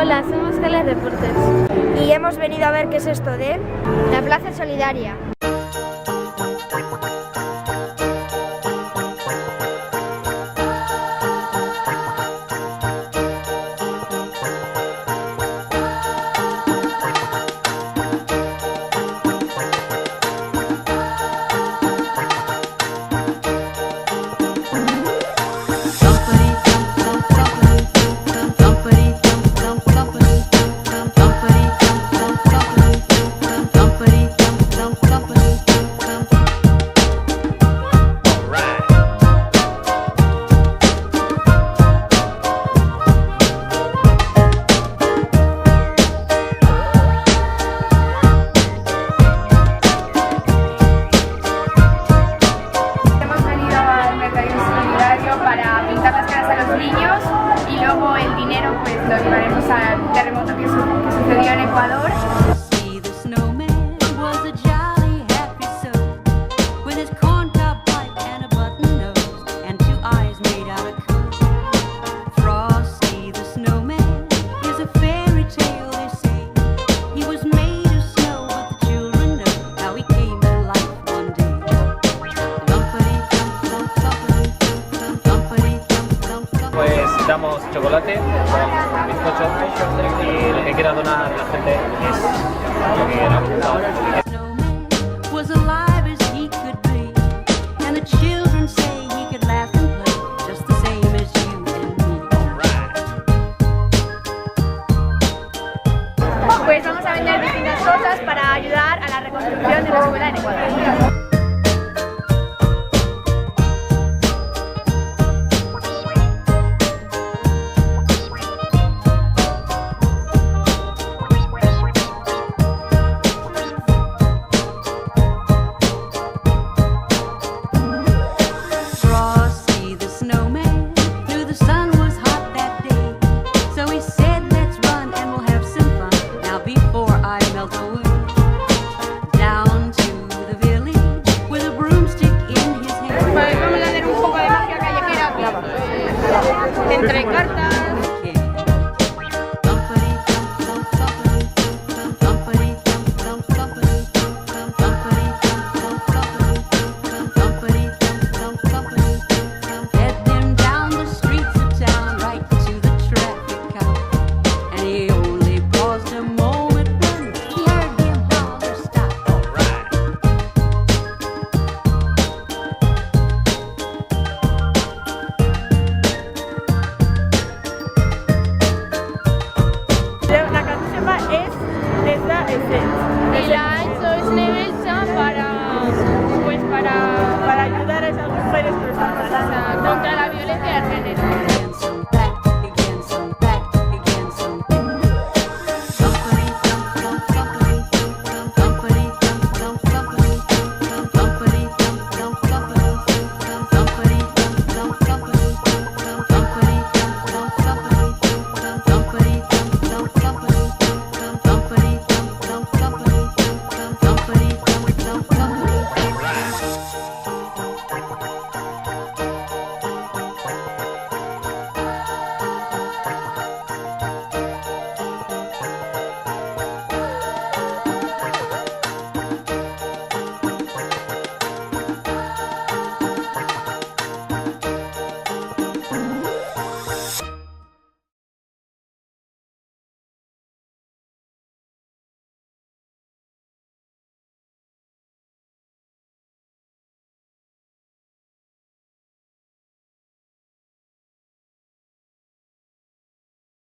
Hola, somos Geles Deportes. Y hemos venido a ver qué es esto de La Plaza Solidaria. Para pintar las caras a los niños y luego el dinero pues lo llevaremos al terremoto que sucedió en Ecuador. Pues damos chocolate con bizcocho y lo que quiera donar la gente es lo que quiera. Pues vamos a vender distintas cosas para ayudar a la reconstrucción de la escuela en Ecuador.